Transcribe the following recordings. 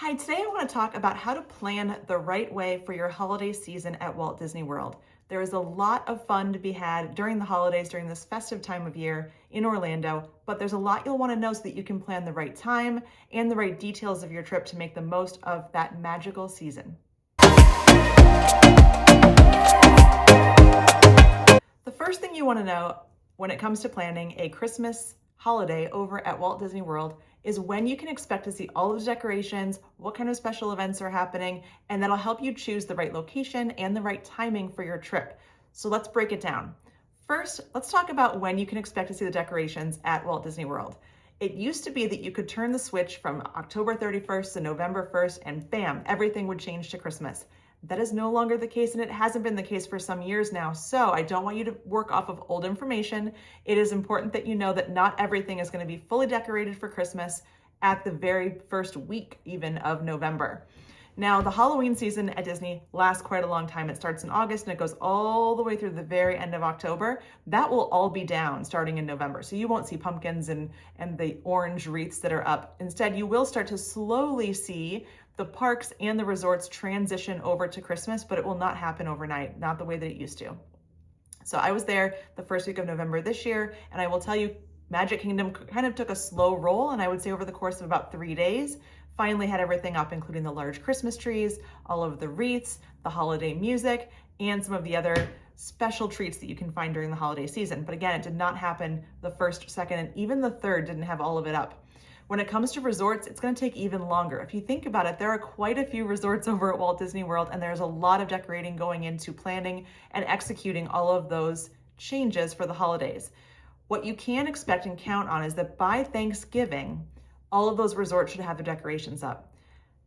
Hi, today I want to talk about how to plan the right way for your holiday season at Walt Disney World. There is a lot of fun to be had during the holidays, during this festive time of year in Orlando, but there's a lot you'll want to know so that you can plan the right time and the right details of your trip to make the most of that magical season. The first thing you want to know when it comes to planning a Christmas holiday over at Walt Disney World is when you can expect to see all of the decorations, what kind of special events are happening, and that'll help you choose the right location and the right timing for your trip. So let's break it down. First, let's talk about when you can expect to see the decorations at Walt Disney World. It used to be that you could turn the switch from October 31st to November 1st and bam, everything would change to Christmas. That is no longer the case, and it hasn't been the case for some years now. So I don't want you to work off of old information. It is important that you know that not everything is going to be fully decorated for Christmas at the very first week even of November. Now, the Halloween season at Disney lasts quite a long time. It starts in August and it goes all the way through the very end of October. That will all be down starting in November. So you won't see pumpkins and the orange wreaths that are up. Instead, you will start to slowly see the parks and the resorts transition over to Christmas, but it will not happen overnight, not the way that it used to. So I was there the first week of November this year, and I will tell you, Magic Kingdom kind of took a slow roll, and I would say over the course of about 3 days, finally had everything up, including the large Christmas trees, all of the wreaths, the holiday music, and some of the other special treats that you can find during the holiday season. But again, it did not happen the first, second, and even the third didn't have all of it up. When it comes to resorts, it's going to take even longer. If you think about it, there are quite a few resorts over at Walt Disney World, and there's a lot of decorating going into planning and executing all of those changes for the holidays. What you can expect and count on is that by Thanksgiving, all of those resorts should have their decorations up.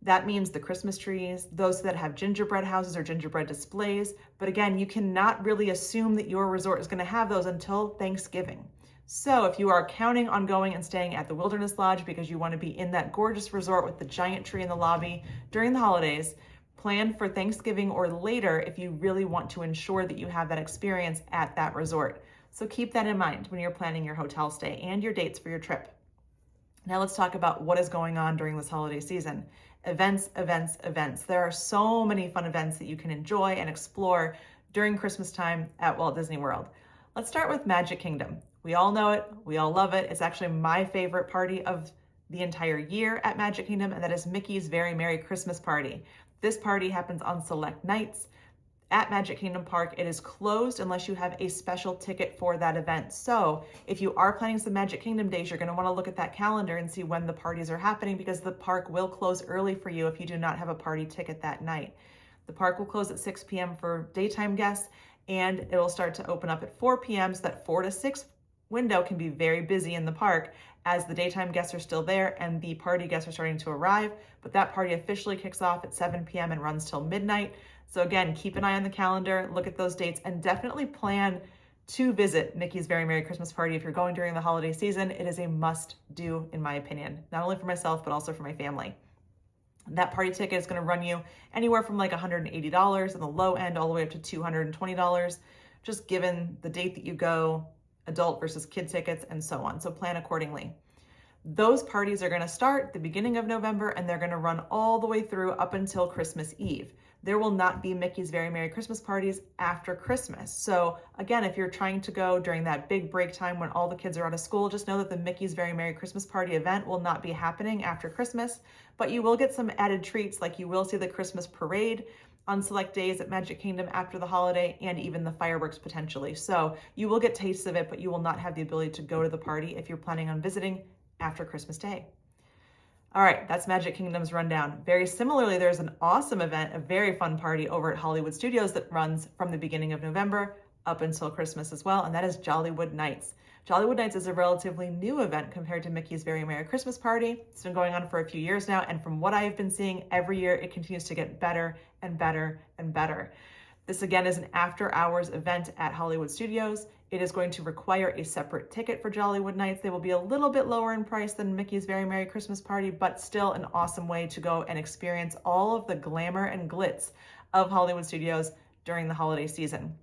That means the Christmas trees, those that have gingerbread houses or gingerbread displays. But again, you cannot really assume that your resort is going to have those until Thanksgiving. So if you are counting on going and staying at the Wilderness Lodge because you want to be in that gorgeous resort with the giant tree in the lobby during the holidays, plan for Thanksgiving or later if you really want to ensure that you have that experience at that resort. So keep that in mind when you're planning your hotel stay and your dates for your trip. Now let's talk about what is going on during this holiday season. Events, events, events. There are so many fun events that you can enjoy and explore during Christmas time at Walt Disney World. Let's start with Magic Kingdom. We all know it. We all love it. It's actually my favorite party of the entire year at Magic Kingdom, and that is Mickey's Very Merry Christmas Party. This party happens on select nights. At Magic Kingdom Park, it is closed unless you have a special ticket for that event. So if you are planning some Magic Kingdom days, you're going to want to look at that calendar and see when the parties are happening, because the park will close early for you if you do not have a party ticket that night. The park will close at 6 p.m. for daytime guests, and it will start to open up at 4 p.m. so that 4 to 6 window can be very busy in the park as the daytime guests are still there and the party guests are starting to arrive. But that party officially kicks off at 7 p.m. and runs till midnight. So again, keep an eye on the calendar, look at those dates, and definitely plan to visit Mickey's Very Merry Christmas Party. If you're going during the holiday season, it is a must do, in my opinion, not only for myself, but also for my family. That party ticket is going to run you anywhere from like $180 on the low end all the way up to $220, just given the date that you go, adult versus kid tickets, and so on. So plan accordingly. Those parties are going to start the beginning of November and they're going to run all the way through up until Christmas Eve. There will not be Mickey's Very Merry Christmas parties after Christmas. So again, if you're trying to go during that big break time when all the kids are out of school, just know that the Mickey's Very Merry Christmas Party event will not be happening after Christmas, but you will get some added treats, like you will see the Christmas parade on select days at Magic Kingdom after the holiday, and even the fireworks potentially. So you will get tastes of it, but you will not have the ability to go to the party if you're planning on visiting after Christmas Day. All right, that's Magic Kingdom's rundown. Very similarly, there's an awesome event, a very fun party over at Hollywood Studios that runs from the beginning of November up until Christmas as well, and that is Jollywood Nights. Jollywood Nights is a relatively new event compared to Mickey's Very Merry Christmas Party. It's been going on for a few years now, and from what I have been seeing, every year it continues to get better and better and better. This again is an after-hours event at Hollywood Studios. It is going to require a separate ticket for Jollywood Nights. They will be a little bit lower in price than Mickey's Very Merry Christmas Party, but still an awesome way to go and experience all of the glamour and glitz of Hollywood Studios during the holiday season.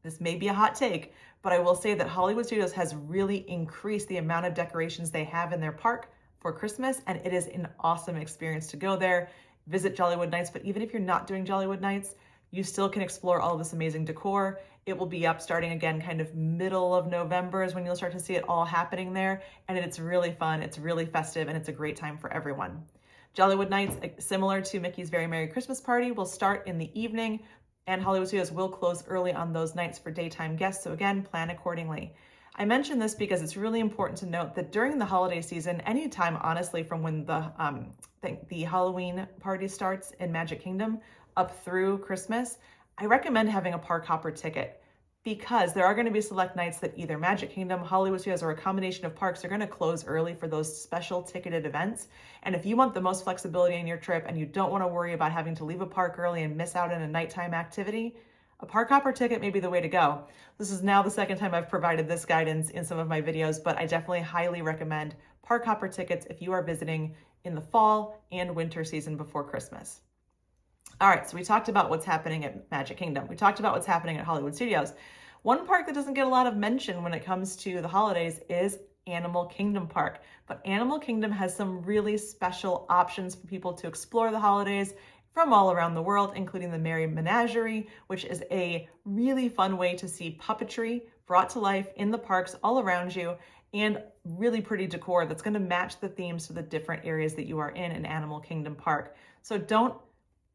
This may be a hot take, but I will say that Hollywood Studios has really increased the amount of decorations they have in their park for Christmas, and it is an awesome experience to go there, visit Jollywood Nights. But even if you're not doing Jollywood Nights, you still can explore all of this amazing decor. It will be up starting again kind of middle of November is when you'll start to see it all happening there. And it's really fun, it's really festive, and it's a great time for everyone. Jollywood Nights, similar to Mickey's Very Merry Christmas Party, will start in the evening, and Hollywood Studios will close early on those nights for daytime guests. So again, plan accordingly. I mention this because it's really important to note that during the holiday season, anytime honestly from when the Halloween party starts in Magic Kingdom up through Christmas, I recommend having a park hopper ticket, because there are going to be select nights that either Magic Kingdom, Hollywood Studios, or a combination of parks are going to close early for those special ticketed events. And if you want the most flexibility in your trip and you don't want to worry about having to leave a park early and miss out on a nighttime activity, a park hopper ticket may be the way to go. This is now the second time I've provided this guidance in some of my videos, but I definitely highly recommend park hopper tickets if you are visiting in the fall and winter season before Christmas. All right, so we talked about what's happening at Magic Kingdom. We talked about what's happening at Hollywood Studios. One park that doesn't get a lot of mention when it comes to the holidays is Animal Kingdom Park. But Animal Kingdom has some really special options for people to explore the holidays from all around the world, including the Merry Menagerie, which is a really fun way to see puppetry brought to life in the parks all around you, and really pretty decor that's going to match the themes for the different areas that you are in Animal Kingdom Park. So don't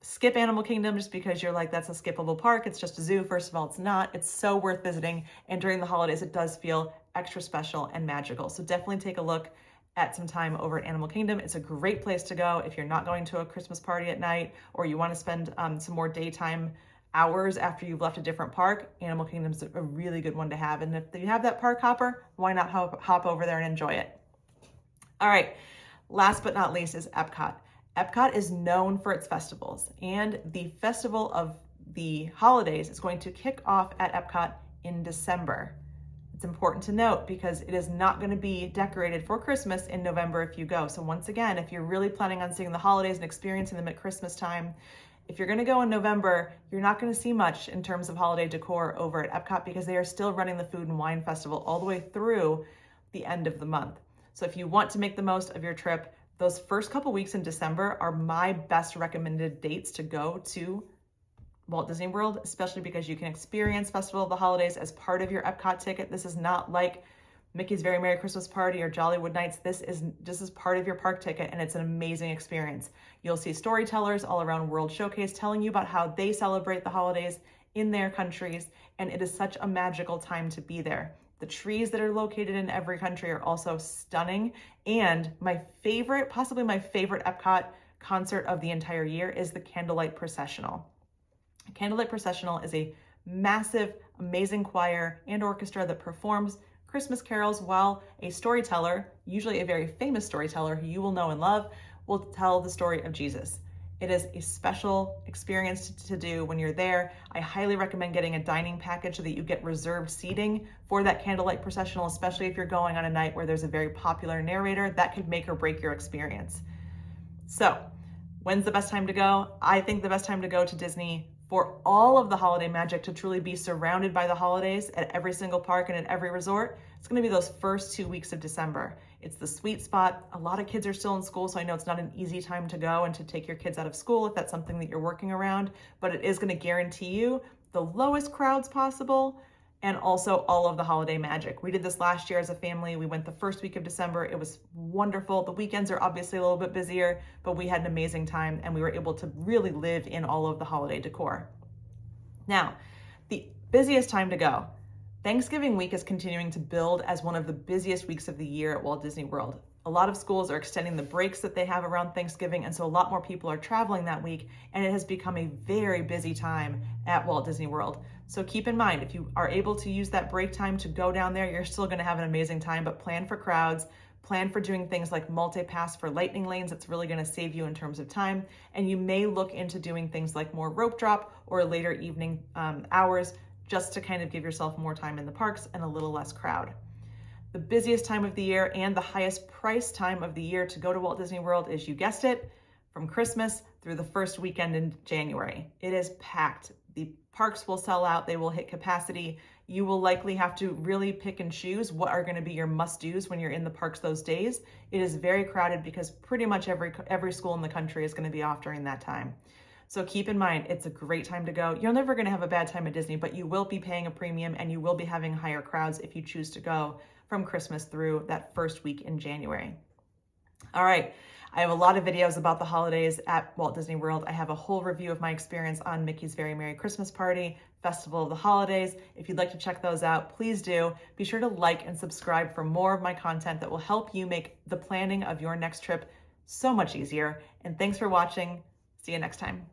skip Animal Kingdom just because you're like, that's a skippable park, it's just a zoo. First of all, it's not. It's so worth visiting, and during the holidays it does feel extra special and magical. So definitely take a look at some time over at Animal Kingdom. It's a great place to go if you're not going to a Christmas party at night, or you want to spend some more daytime hours after you've left a different park. Animal Kingdom's a really good one to have, and if you have that park hopper, why not hop over there and enjoy it? All right, last but not least is Epcot. Epcot is known for its festivals, and the Festival of the Holidays is going to kick off at Epcot in December. It's important to note because it is not going to be decorated for Christmas in November if you go. So once again, if you're really planning on seeing the holidays and experiencing them at Christmas time, if you're going to go in November, you're not going to see much in terms of holiday decor over at Epcot because they are still running the Food and Wine Festival all the way through the end of the month. So if you want to make the most of your trip, those first couple weeks in December are my best recommended dates to go to Walt Disney World, especially because you can experience Festival of the Holidays as part of your Epcot ticket. This is not like Mickey's Very Merry Christmas Party or Jollywood Nights. This is part of your park ticket, and it's an amazing experience. You'll see storytellers all around World Showcase telling you about how they celebrate the holidays in their countries, and it is such a magical time to be there. The trees that are located in every country are also stunning, and my favorite, possibly my favorite Epcot concert of the entire year is the Candlelight Processional. Candlelight Processional is a massive, amazing choir and orchestra that performs Christmas carols while a storyteller, usually a very famous storyteller who you will know and love, will tell the story of Jesus. It is a special experience to do when you're there. I highly recommend getting a dining package so that you get reserved seating for that Candlelight Processional, especially if you're going on a night where there's a very popular narrator. That could make or break your experience. So, when's the best time to go? I think the best time to go to Disney for all of the holiday magic, to truly be surrounded by the holidays at every single park and at every resort, it's going to be those first 2 weeks of December. It's the sweet spot. A lot of kids are still in school, so I know it's not an easy time to go and to take your kids out of school if that's something that you're working around, but it is going to guarantee you the lowest crowds possible and also all of the holiday magic. We did this last year as a family. We went the first week of December. It was wonderful. The weekends are obviously a little bit busier, but we had an amazing time and we were able to really live in all of the holiday decor. Now, the busiest time to go. Thanksgiving week is continuing to build as one of the busiest weeks of the year at Walt Disney World. A lot of schools are extending the breaks that they have around Thanksgiving, and so a lot more people are traveling that week, and it has become a very busy time at Walt Disney World. So keep in mind, if you are able to use that break time to go down there, you're still going to have an amazing time, but plan for crowds, plan for doing things like multi-pass for lightning lanes. It's really going to save you in terms of time, and you may look into doing things like more rope drop or later evening hours, just to kind of give yourself more time in the parks and a little less crowd. The busiest time of the year and the highest price time of the year to go to Walt Disney World is, you guessed it, from Christmas through the first weekend in January. It is packed. The parks will sell out. They will hit capacity. You will likely have to really pick and choose what are going to be your must-dos when you're in the parks those days. It is very crowded because pretty much every school in the country is going to be off during that time. So keep in mind, it's a great time to go. You're never going to have a bad time at Disney, but you will be paying a premium and you will be having higher crowds if you choose to go from Christmas through that first week in January. All right, I have a lot of videos about the holidays at Walt Disney World. I have a whole review of my experience on Mickey's Very Merry Christmas Party, Festival of the Holidays. If you'd like to check those out, please do. Be sure to like and subscribe for more of my content that will help you make the planning of your next trip so much easier. And thanks for watching. See you next time.